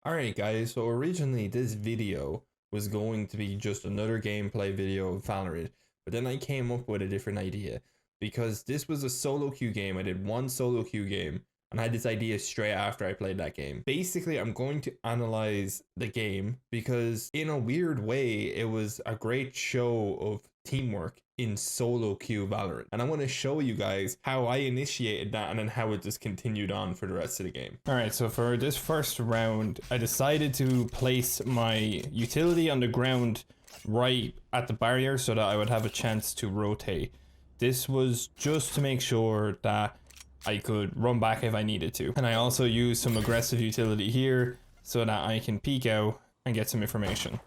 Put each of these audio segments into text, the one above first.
Alright guys, so originally this video was going to be just another gameplay video of Valorant, but then I came up with a different idea because this was a solo queue game. I did one solo queue game and I had this idea straight after I played that game. Basically, I'm going to analyze the game because in a weird way, it was a great show of teamwork in solo queue Valorant. And I want to show you guys how I initiated that and then how it just continued on for the rest of the game. Alright, so for this first round, I decided to place my utility on the ground right at the barrier so that I would have a chance to rotate. This was just to make sure that I could run back if I needed to. And I also used some aggressive utility here so that I can peek out and get some information.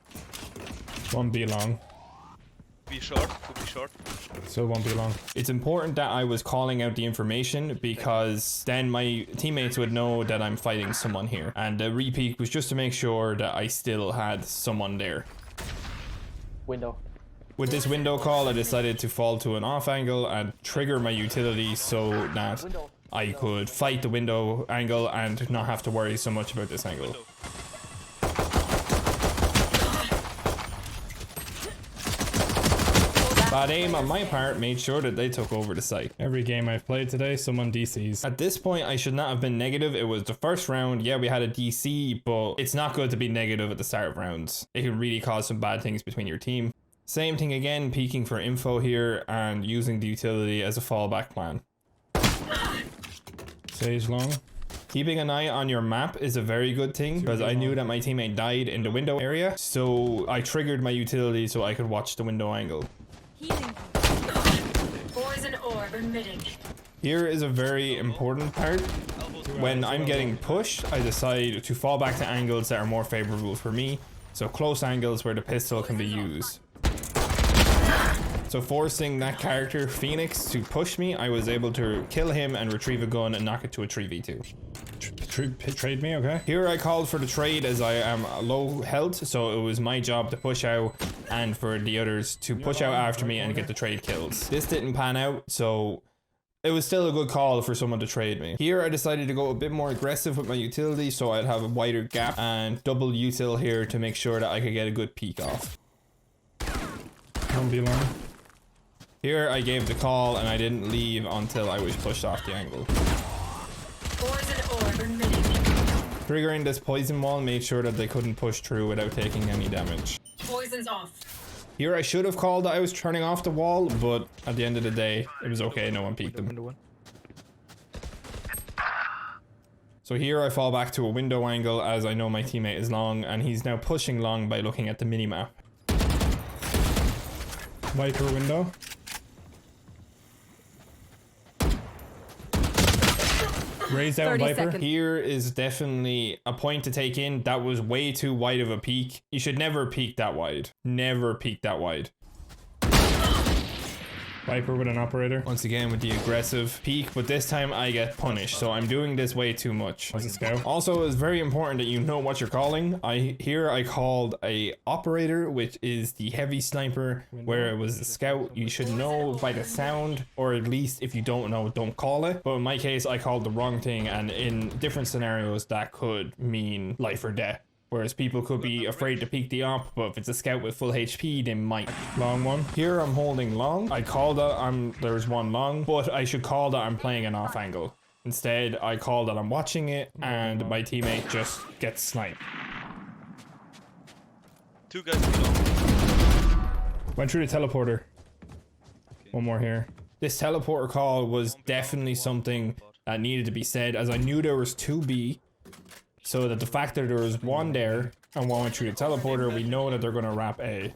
One B long. Be short, could be short. So won't be long. It's important that I was calling out the information because then my teammates would know that I'm fighting someone here. And the repeat was just to make sure that I still had someone there. Window. With this window call, I decided to fall to an off angle and trigger my utility so that I could fight the window angle and not have to worry so much about this angle. Bad aim on my part made sure that they took over the site. Every game I've played today, someone DCs. At this point, I should not have been negative. It was the first round. Yeah, we had a DC, but it's not good to be negative at the start of rounds. It can really cause some bad things between your team. Same thing again, peeking for info here and using the utility as a fallback plan. Sage long. Keeping an eye on your map is a very good thing because I knew that my teammate died in the window area. So I triggered my utility so I could watch the window angle. Poison orb emitting. Here is a very important part. When I'm getting pushed, I decide to fall back to angles that are more favorable for me. So close angles where the pistol can be used. So forcing that character, Phoenix, to push me, I was able to kill him and retrieve a gun and knock it to a 3v2. Trade me, okay? Here I called for the trade as I am low health, so it was my job to push out and for the others to push out after me and get the trade kills. This didn't pan out, so it was still a good call for someone to trade me. Here I decided to go a bit more aggressive with my utility so I'd have a wider gap and double util here to make sure that I could get a good peek off. One B long. Here I gave the call and I didn't leave until I was pushed off the angle. Poison orb emitting. Triggering this poison wall made sure that they couldn't push through without taking any damage. Poison's off. Here I should have called that I was turning off the wall, but at the end of the day, it was okay, no one peeked them. So here I fall back to a window angle as I know my teammate is long and he's now pushing long by looking at the minimap. Viper window. Raised out Viper. Here is definitely a point to take in. That was way too wide of a peak. You should never peek that wide. Never peek that wide. Viper with an operator. Once again with the aggressive peek, but this time I get punished, so I'm doing this way too much. Was a scout. Also, it's very important that you know what you're calling. I called a operator, which is the heavy sniper, where it was a scout. You should know by the sound, or at least if you don't know, don't call it. But in my case, I called the wrong thing, and in different scenarios, that could mean life or death. Whereas people could be afraid to peek the op, but if it's a scout with full HP, they might. Long one. Here I'm holding long. I call that there's one long, but I should call that I'm playing an off angle. Instead, I call that I'm watching it and my teammate just gets sniped. Two guys below. Went through the teleporter. One more here. This teleporter call was definitely something that needed to be said as I knew there was 2B. So that the fact that there was one there and one went through the teleporter, we know that they're gonna wrap A.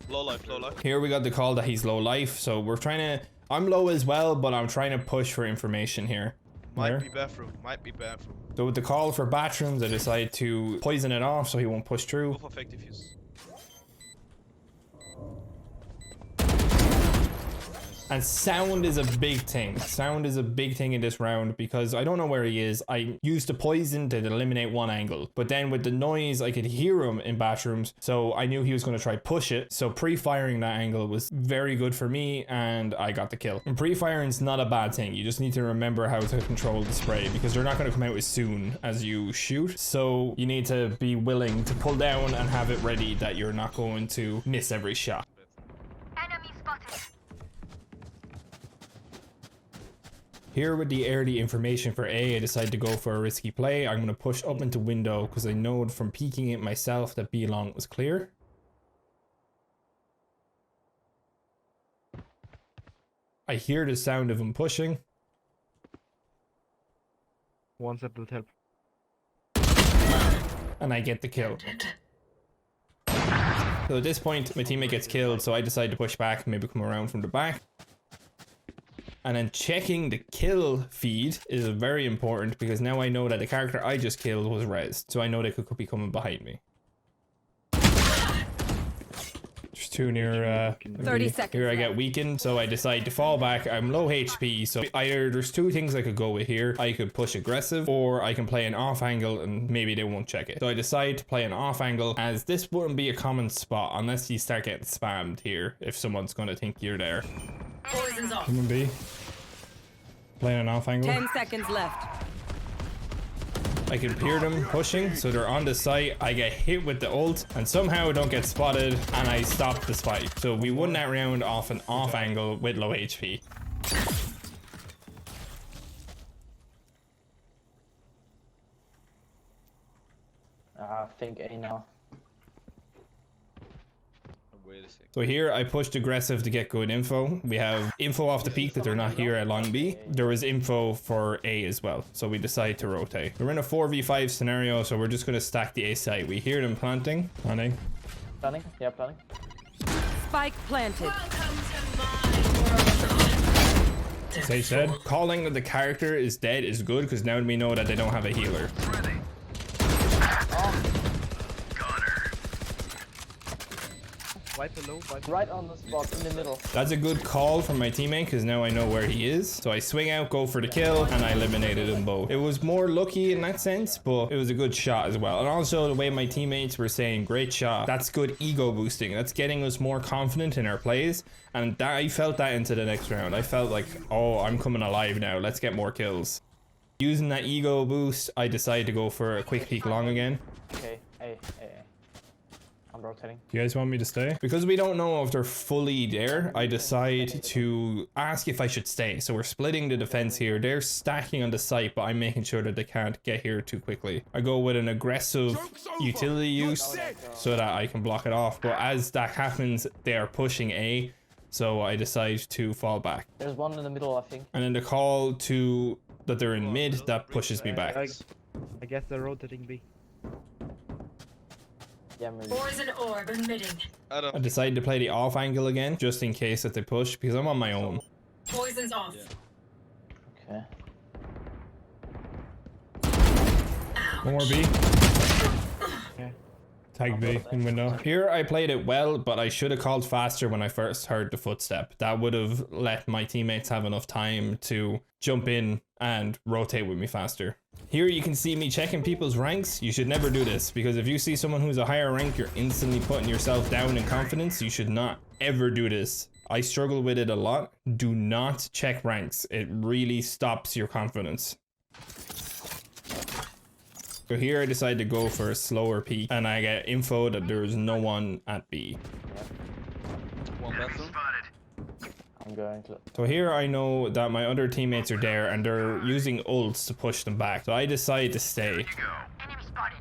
Low life, low life. Here we got the call that he's low life, so we're trying to... I'm low as well, but I'm trying to push for information here. Might be bathroom, might be bathroom. So with the call for bathrooms, I decide to poison it off so he won't push through. Both effective use. And sound is a big thing. Sound is a big thing in this round because I don't know where he is. I used the poison to eliminate one angle, but then with the noise, I could hear him in bathrooms. So I knew he was going to try push it. So pre-firing that angle was very good for me and I got the kill. And pre-firing is not a bad thing. You just need to remember how to control the spray because they're not going to come out as soon as you shoot. So you need to be willing to pull down and have it ready that you're not going to miss every shot. Enemy spotted. Here with the early information for A, I decided to go for a risky play. I'm going to push up into window because I know from peeking it myself that B long was clear. I hear the sound of him pushing. One step will help. And I get the kill. So at this point, my teammate gets killed, so I decide to push back, maybe come around from the back. And then checking the kill feed is very important because now I know that the character I just killed was rezzed. So I know they could be coming behind me. There's two near 30 seconds here I get left. weakened, so I decide to fall back. I'm low HP, so either there's two things I could go with here. I could push aggressive or I can play an off angle and maybe they won't check it. So I decide to play an off angle as this wouldn't be a common spot unless you start getting spammed here if someone's going to think you're there. Poison's off. Human B. Playing an off angle. 10 seconds left. I can hear them pushing, so they're on the site. I get hit with the ult and somehow don't get spotted and I stop the spike. So we won that round off an off angle with low HP. I think A now. Wait a second. So here I pushed aggressive to get good info. We have info off the peak that they're not here at long B. There was info for A as well. So we decide to rotate. We're in a 4v5 scenario, so we're just going to stack the A site. We hear them planting. Planting. Planning? Yeah, planning. Spike planted. Welcome to my world. Sage said. Calling that the character is dead is good because now we know that they don't have a healer. Wipe below, wipe. Right on the spot in the middle. That's a good call from my teammate because now I know where he is. So I swing out, go for the kill, and I eliminated them both. It was more lucky in that sense, but it was a good shot as well. And also the way my teammates were saying, great shot. That's good ego boosting. That's getting us more confident in our plays. And that, I felt that into the next round. I felt like, oh, I'm coming alive now. Let's get more kills. Using that ego boost, I decided to go for a quick peek long again. Okay, A. I'm rotating. You guys want me to stay? Because we don't know if they're fully there, I decide to ask if I should stay. So we're splitting the defense here. They're stacking on the site, but I'm making sure that they can't get here too quickly. I go with an aggressive utility use so that I can block it off. But as that happens, they are pushing A. So I decide to fall back. There's one in the middle, I think. And then the call to that they're in mid, that pushes me back. I guess they're rotating B. Yeah, maybe. Poison orb emitting. I don't. I decided to play the off angle again, just in case that they push, because I'm on my own. Poison's off. Yeah. Okay. One more B. Yeah. Tag B in window. Here I played it well, but I should have called faster when I first heard the footstep. That would have let my teammates have enough time to jump in and rotate with me faster. Here you can see me checking people's ranks. You should never do this because if you see someone who's a higher rank, you're instantly putting yourself down in confidence. You should not ever do this. I struggle with it a lot. Do not check ranks. It really stops your confidence. So here I decide to go for a slower peek and I get info that there's no one at B. One bathroom. I'm going to. So here I know that my other teammates are there and they're using ults to push them back. So I decide to stay. Enemy spotted.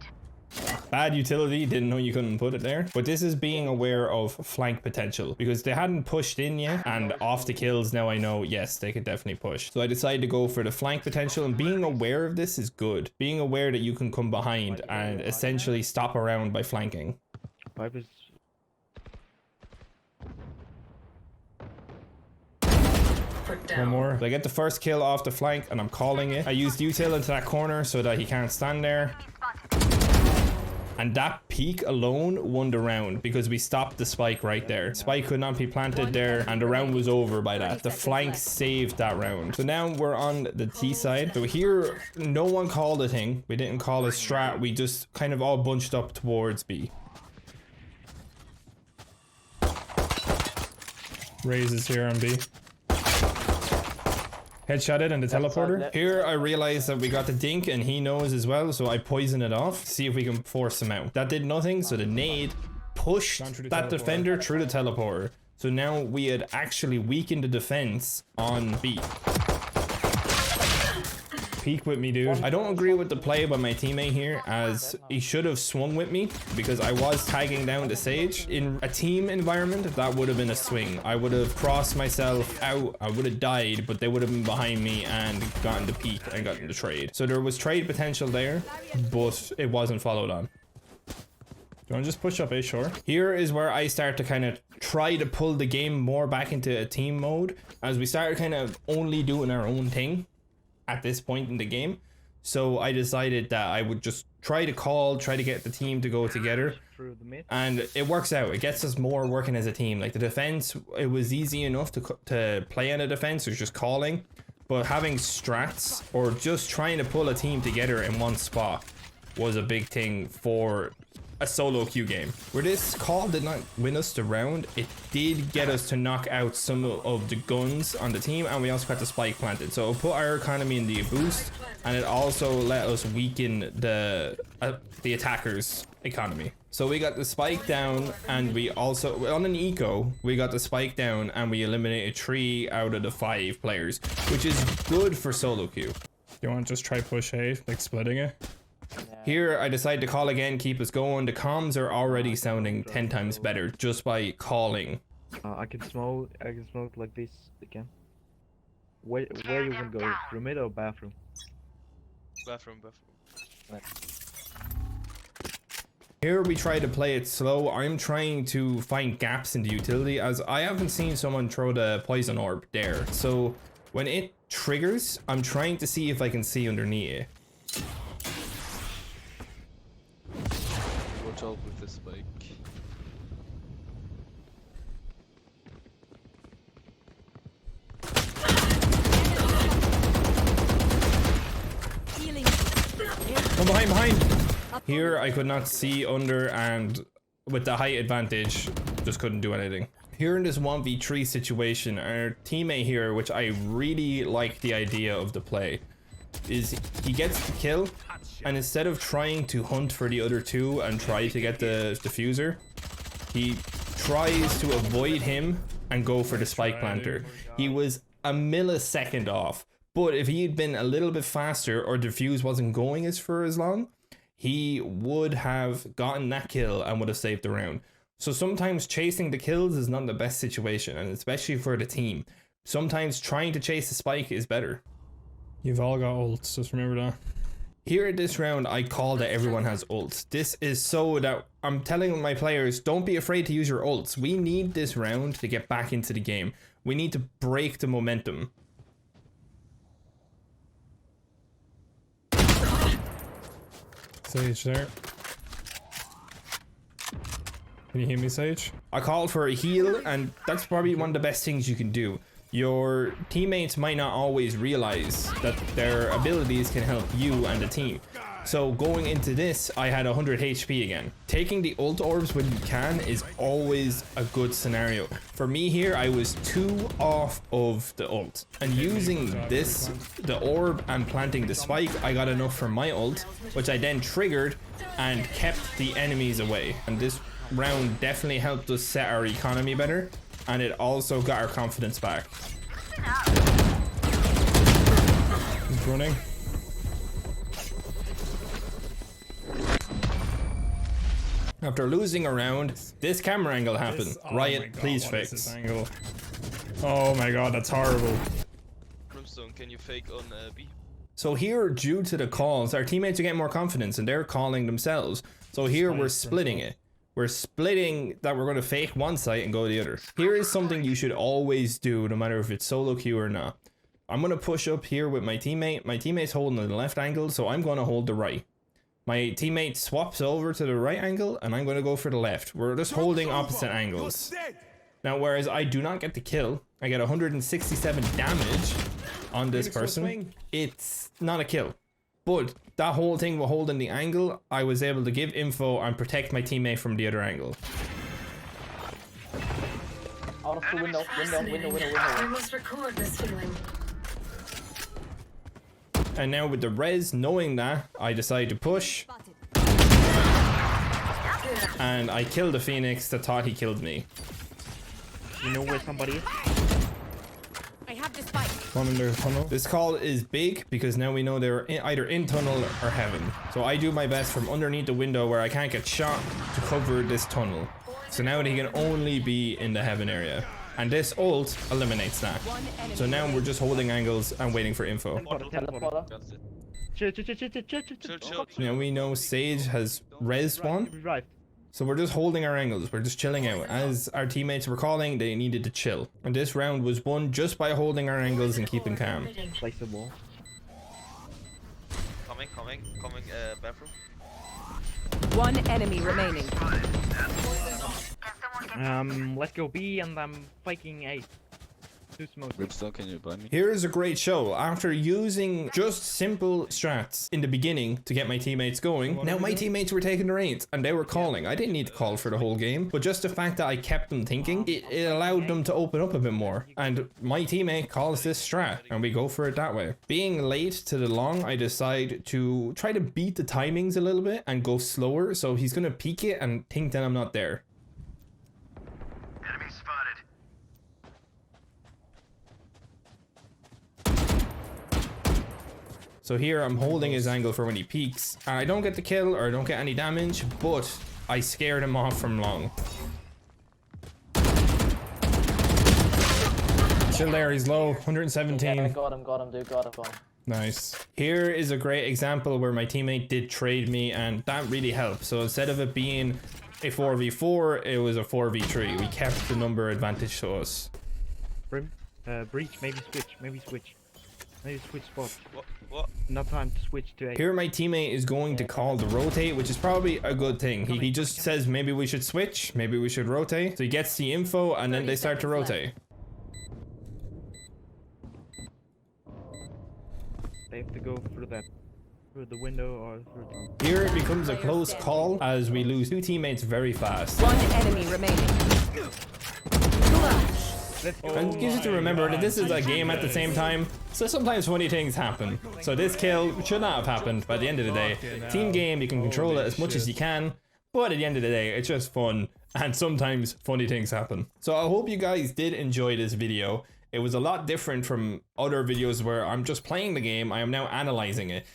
Bad utility, didn't know you couldn't put it there. But this is being aware of flank potential because they hadn't pushed in yet and off the kills now I know, yes, they could definitely push. So I decided to go for the flank potential and being aware of this is good. Being aware that you can come behind and essentially stop around by flanking. Wipe is. Put One down. more. So I get the first kill off the flank and I'm calling it. I used util into that corner so that he can't stand there. And that peak alone won the round because we stopped the spike right there. Spike could not be planted there, and the round was over by that. The flank saved that round. So now we're on the T side. So here, no one called a thing. We didn't call a strat. We just kind of all bunched up towards B. Raze is here on B. Headshotted and the teleporter. Here I realized that we got the dink and he knows as well, so I poison it off. See if we can force him out. That did nothing, so the nade pushed that defender through the teleporter. So now we had actually weakened the defense on B. Peek with me, dude. I don't agree with the play by my teammate here, as he should have swung with me because I was tagging down the Sage. In a team environment, that would have been a swing. I would have crossed myself out. I would have died, but they would have been behind me and gotten the peek and gotten the trade. So there was trade potential there, but it wasn't followed on. Do you want to just push up A shore? Here is where I start to kind of try to pull the game more back into a team mode, as we started kind of only doing our own thing at this point in the game. So I decided that I would just try to get the team to go together, Through the mid. and it works out. It gets us more working as a team. Like the defense, it was easy enough to play on a defense. It was just calling, but having strats or just trying to pull a team together in one spot was a big thing for a solo queue game. Where this call did not win us the round, it did get us to knock out some of the guns on the team, and we also got the spike planted. So it put our economy in the boost, and it also let us weaken the attackers' economy. So we got the spike down, and we also, on an eco, we got the spike down, and we eliminated 3 out of the 5 players, which is good for solo queue. You want to just try push A, like splitting it? Here, I decide to call again, keep us going. The comms are already sounding 10 times better just by calling. I can smoke like this again. Where you want to go? Through mid or bathroom? Bathroom. Here we try to play it slow. I'm trying to find gaps in the utility, as I haven't seen someone throw the poison orb there. So when it triggers, I'm trying to see if I can see underneath it. Watch out with the spike. Oh, behind! Here I could not see under, and with the height advantage, just couldn't do anything. Here in this 1v3 situation, our teammate here, which I really like the idea of the play, is he gets the kill, and instead of trying to hunt for the other 2 and try to get the diffuser, he tries to avoid him and go for the spike planter. He was a millisecond off, but if he had been a little bit faster or diffuse wasn't going for as long, he would have gotten that kill and would have saved the round. So sometimes chasing the kills is not the best situation, and especially for the team. Sometimes trying to chase the spike is better. You've all got ults, just remember that. Here at this round, I call that everyone has ults. This is so that I'm telling my players, don't be afraid to use your ults. We need this round to get back into the game. We need to break the momentum. Sage there. Can you hear me, Sage? I called for a heal, and that's probably one of the best things you can do. Your teammates might not always realize that their abilities can help you and the team. So going into this, I had 100 HP again. Taking the ult orbs when you can is always a good scenario. For me here, I was 2 off of the ult. And using this, the orb, and planting the spike, I got enough for my ult, which I then triggered and kept the enemies away. And this round definitely helped us set our economy better, and it also got our confidence back. He's running. After losing a round, this camera angle happened. Riot, please fix. Oh my god, that's horrible. Brimstone, can you fake on B? So here, due to the calls, our teammates are getting more confidence and they're calling themselves. So here we're splitting it. We're splitting that we're going to fake one site and go to the other. Here is something you should always do, no matter if it's solo queue or not. I'm going to push up here with my teammate. My teammate's holding the left angle, so I'm going to hold the right. My teammate swaps over to the right angle and I'm going to go for the left. We're just holding opposite angles. Now, whereas I do not get the kill, I get 167 damage on this person. It's not a kill. But that whole thing with holding the angle, I was able to give info and protect my teammate from the other angle. Out of the window. I must record this feeling. And now with the res, knowing that, I decide to push. And I killed the Phoenix that thought he killed me. You know where somebody is? I have the spike. One in their tunnel. This call is big because now we know they're either in tunnel or heaven. So I do my best from underneath the window where I can't get shot to cover this tunnel. So now he can only be in the heaven area. And this ult eliminates that. So now we're just holding angles and waiting for info. Teleporter. That's it. Chill. Now we know Sage has res one. Right. So we're just holding our angles. We're just chilling out. As our teammates were calling, they needed to chill. And this round was won just by holding our angles and keeping calm. Place the wall. Coming, bathroom. One enemy remaining. Let's go B and I'm fighting A. Too smoke. Ripstone, can you buy me? Here is a great show. After using just simple strats in the beginning to get my teammates going, now my teammates were taking the reins and they were calling. I didn't need to call for the whole game, but just the fact that I kept them thinking, it allowed them to open up a bit more. And my teammate calls this strat and we go for it that way. Being late to the long, I decide to try to beat the timings a little bit and go slower. So he's going to peek it and think that I'm not there. Enemy spotted. So here I'm holding his angle for when he peeks. And I don't get the kill or I don't get any damage, but I scared him off from long. Still there, he's low, 117. Yeah, got him, dude, got him. Nice. Here is a great example where my teammate did trade me and that really helped. So instead of it being a 4v4, it was a 4v3. We kept the number advantage to us. Brim. Breach. Maybe switch. Maybe switch spots. What? Not time to switch to A. Here my teammate is going to call the rotate, which is probably a good thing. He just says maybe we should switch, maybe we should rotate. So he gets the info and then they start to rotate. They have to go through the window or through the... Here it becomes a close call as we lose two teammates very fast. One enemy remaining. And you have to remember that this is a game at the same time, so sometimes funny things happen. So this kill should not have happened. By the end of the day, team game, you can control it as much as you can, but at the end of the day, it's just fun, and sometimes funny things happen. So I hope you guys did enjoy this video. It was a lot different from other videos where I'm just playing the game, I am now analyzing it.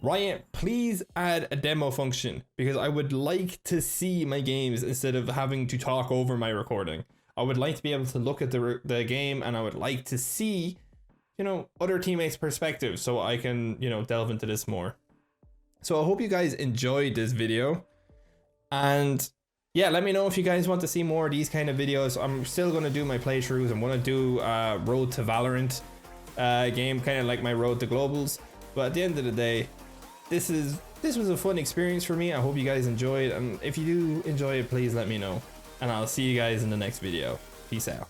Riot, please add a demo function, because I would like to see my games instead of having to talk over my recording. I would like to be able to look at the game and I would like to see, you know, other teammates' perspectives so I can, you know, delve into this more. So I hope you guys enjoyed this video. And yeah, let me know if you guys want to see more of these kind of videos. I'm still going to do my playthroughs. I'm going to do Road to Valorant game, kind of like my Road to Globals. But at the end of the day, this was a fun experience for me. I hope you guys enjoyed. And if you do enjoy it, please let me know. And I'll see you guys in the next video. Peace out.